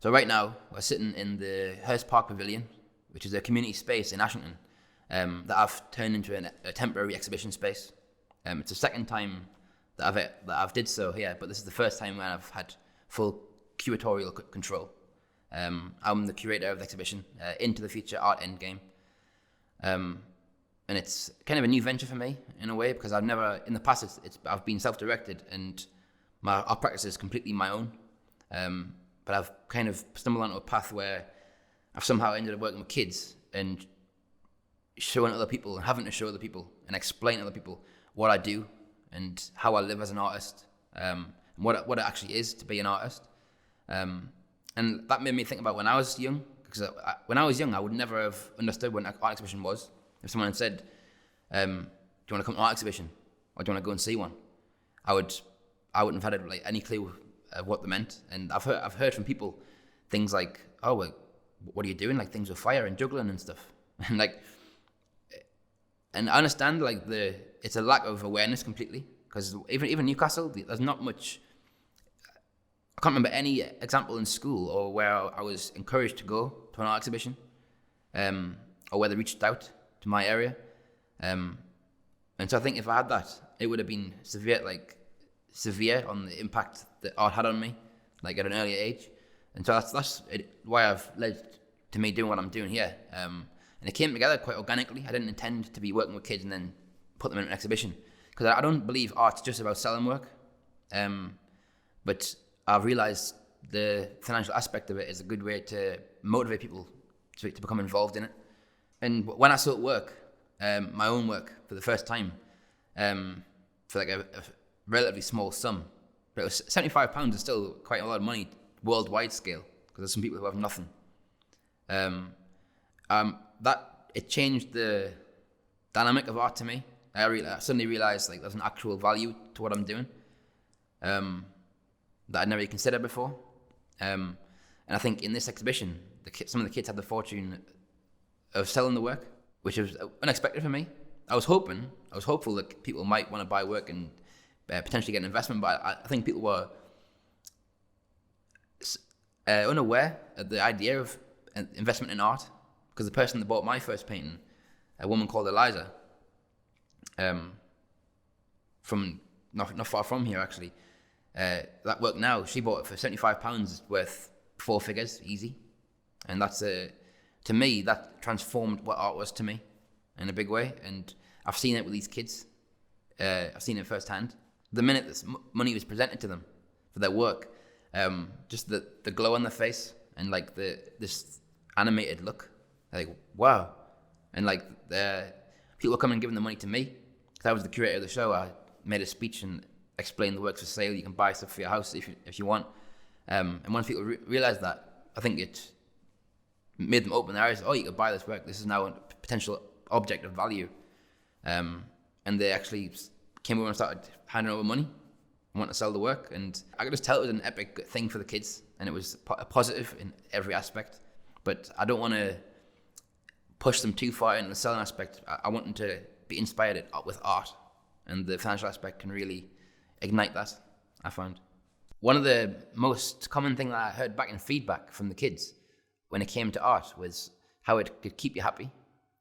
So right now, we're sitting in the Hurst Park Pavilion, which is a community space in Ashington that I've turned into a temporary exhibition space. It's the second time that I've did so here, but this is the first time when I've had full curatorial control. I'm the curator of the exhibition, Into the Future Art Endgame. And it's kind of a new venture for me in a way, because I've never, in the past, I've been self-directed and my art practice is completely my own. But I've kind of stumbled onto a path where I've somehow ended up working with kids and showing other people and having to show other people and explain to other people what I do and how I live as an artist, and what it actually is to be an artist. And that made me think about when I was young, because when I was young, I would never have understood what an art exhibition was. If someone had said, do you want to come to an art exhibition? Or do you want to go and see one? I wouldn't have had like any clue of what they meant. And I've heard from people things like, oh, well, what are you doing? Like things with fire and juggling and stuff. And I understand like it's a lack of awareness completely, because even Newcastle, there's not much. I can't remember any example in school or where I was encouraged to go to an art exhibition, or where they reached out to my area. And so I think if I had that, it would have been severe on the impact that art had on me, like at an earlier age. And so that's why I've led to me doing what I'm doing here. And it came together quite organically. I didn't intend to be working with kids and then put them in an exhibition, because I don't believe art's just about selling work. But I've realized the financial aspect of it is a good way to motivate people to become involved in it. And when I saw it work, my own work for the first time, for like a relatively small sum, but it was £75 is still quite a lot of money worldwide scale, because there's some people who have nothing. That it changed the dynamic of art to me. I suddenly realized like there's an actual value to what I'm doing, that I'd never really considered before. And I think in this exhibition, some of the kids had the fortune of selling the work, which was unexpected for me. I was hopeful that people might want to buy work and potentially get an investment, but I think people were unaware of the idea of investment in art, because the person that bought my first painting, a woman called Eliza, from not far from here actually, that work now, she bought it for £75, worth 4 figures, easy. And that's to me, that transformed what art was to me in a big way. And I've seen it with these kids. I've seen it firsthand. The minute this money was presented to them for their work, just the glow on their face and like this animated look, like wow. And like people were coming and giving the money to me, because I was the curator of the show. I made a speech and explained the works for sale. You can buy stuff for your house if you want. And once people realized that, I think it made them open their eyes. Oh, you could buy this work. This is now a potential object of value. And they actually came over and started handing over money and wanted to sell the work. And I could just tell it was an epic thing for the kids, and it was a positive in every aspect. But I don't want to push them too far into the selling aspect. I want them to be inspired with art, and the financial aspect can really ignite that, I found. One of the most common things that I heard back in feedback from the kids when it came to art was how it could keep you happy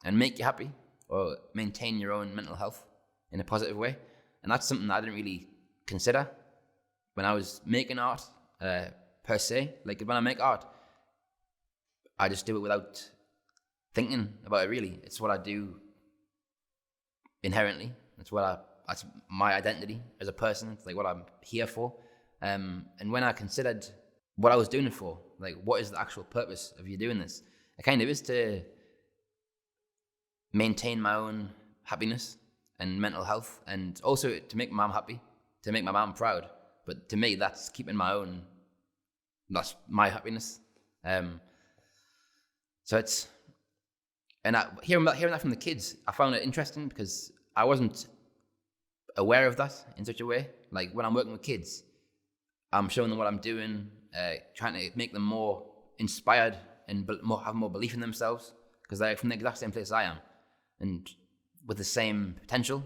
and make you happy, or maintain your own mental health in a positive way. And that's something that I didn't really consider when I was making art, per se. Like when I make art, I just do it without thinking about it really. It's what I do inherently. That's my identity as a person. It's like what I'm here for. And when I considered what I was doing it for, like what is the actual purpose of you doing this? It kind of is to maintain my own happiness and mental health, and also to make my mom happy, to make my mom proud. But to me, that's my happiness. So it's, and hearing that from the kids, I found it interesting, because I wasn't aware of that in such a way. Like when I'm working with kids, I'm showing them what I'm doing, trying to make them more inspired and have more belief in themselves, because they're from the exact same place I am, and with the same potential.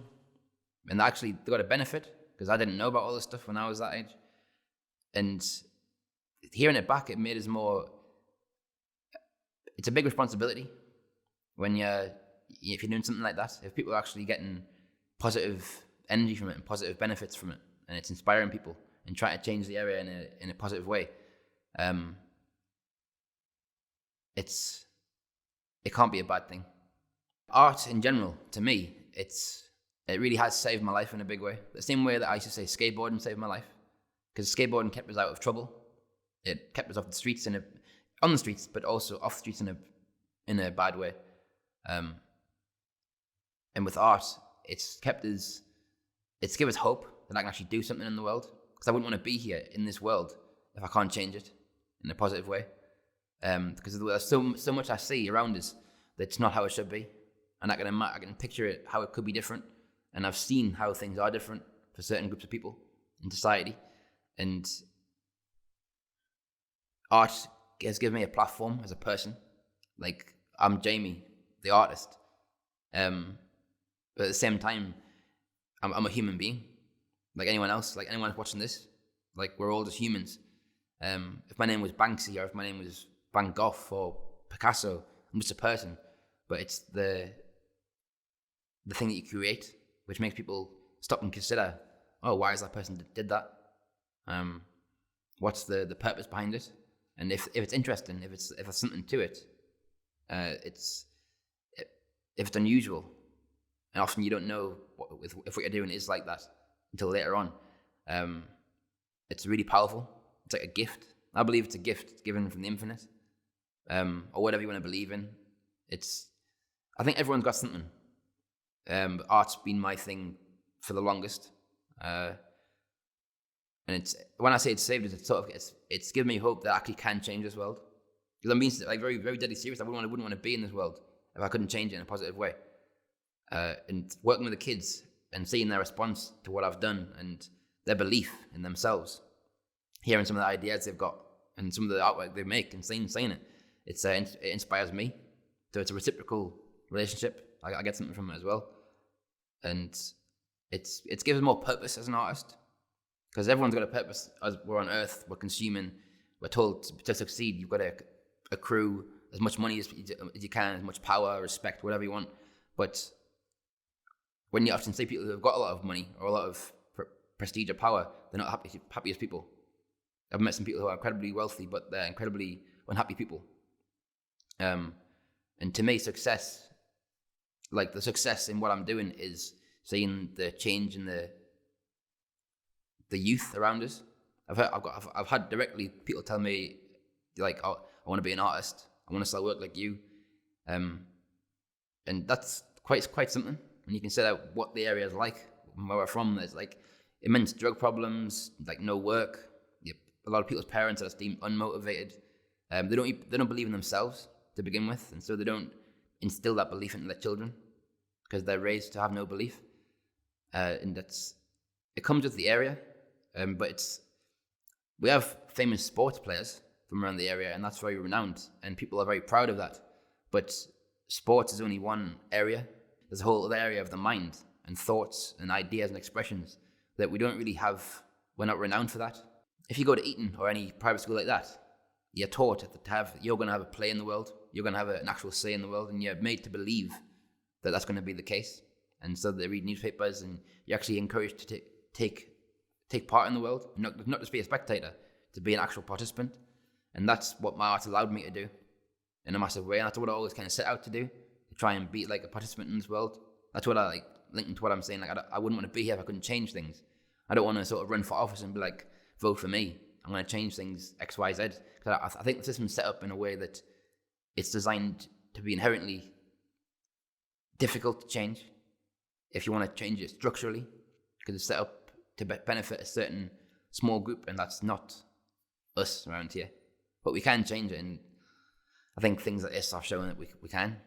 And actually, they got a benefit, because I didn't know about all this stuff when I was that age. And hearing it back, it made us more. It's a big responsibility when if you're doing something like that. If people are actually getting positive energy from it and positive benefits from it, and it's inspiring people and trying to change the area in a positive way, it can't be a bad thing. Art in general, to me, it really has saved my life in a big way. The same way that I used to say skateboarding saved my life, because skateboarding kept us out of trouble. It kept us off the streets on the streets, but also off the streets in a bad way. And with art, it's given us hope that I can actually do something in the world. Because I wouldn't want to be here in this world if I can't change it in a positive way. Because there's so much I see around us that's not how it should be, and I can picture it how it could be different. And I've seen how things are different for certain groups of people in society, and art has given me a platform as a person. Like, I'm Jamie, the artist, but at the same time, I'm a human being, like anyone else, like anyone watching this. Like, we're all just humans. If my name was Banksy, or if my name was Van Gogh or Picasso, I'm just a person. But it's the thing that you create which makes people stop and consider, oh, why is that person did that? What's the purpose behind it? And if it's interesting, if there's something to it, if it's unusual, and often you don't know if what you're doing is like that until later on. It's really powerful. It's like a gift. I believe it's a gift given from the infinite, or whatever you want to believe in. I think everyone's got something. But art's been my thing for the longest, and it's, when I say it's saved us, it's given me hope that I actually can change this world. Because I'm being like very, very deadly serious. I wouldn't want to be in this world if I couldn't change it in a positive way. And working with the kids and seeing their response to what I've done and their belief in themselves, hearing some of the ideas they've got and some of the artwork they make and saying it, it inspires me. So it's a reciprocal relationship. I get something from it as well, and it's given more purpose as an artist, because everyone's got a purpose. As we're on Earth, we're consuming. We're told to succeed, you've got to accrue as much money as you can, as much power, respect, whatever you want. But when you often see people who have got a lot of money or a lot of prestige or power, they're not happy as people. I've met some people who are incredibly wealthy, but they're incredibly unhappy people. And to me, success, like the success in what I'm doing, is seeing the change in the youth around us. I've had directly people tell me, like, oh, I want to be an artist. I want to start work like you. And that's quite something. When you consider what the area is like, where we're from, there's like immense drug problems, like no work. A lot of people's parents are deemed unmotivated. They don't believe in themselves to begin with, and so they don't instill that belief into their children because they're raised to have no belief. And it comes with the area, but we have famous sports players from around the area, and that's very renowned, and people are very proud of that. But sports is only one area. There's a whole other area of the mind and thoughts and ideas and expressions that we don't really have. We're not renowned for that. If you go to Eton or any private school like that, you're taught you're going to have a play in the world, you're going to have an actual say in the world, and you're made to believe that that's going to be the case. And so they read newspapers, and you're actually encouraged to take part in the world, not just be a spectator, to be an actual participant. And that's what my art allowed me to do in a massive way. And that's what I always kind of set out to do, to try and be like a participant in this world. That's what I like, linked into what I'm saying. Like, I wouldn't want to be here if I couldn't change things. I don't want to sort of run for office and be like, vote for me, I'm going to change things X, Y, Z. Because I think the system's set up in a way that it's designed to be inherently difficult to change if you want to change it structurally, because it's set up to benefit a certain small group, and that's not us around here. But we can change it, and I think things like this are showing that we can.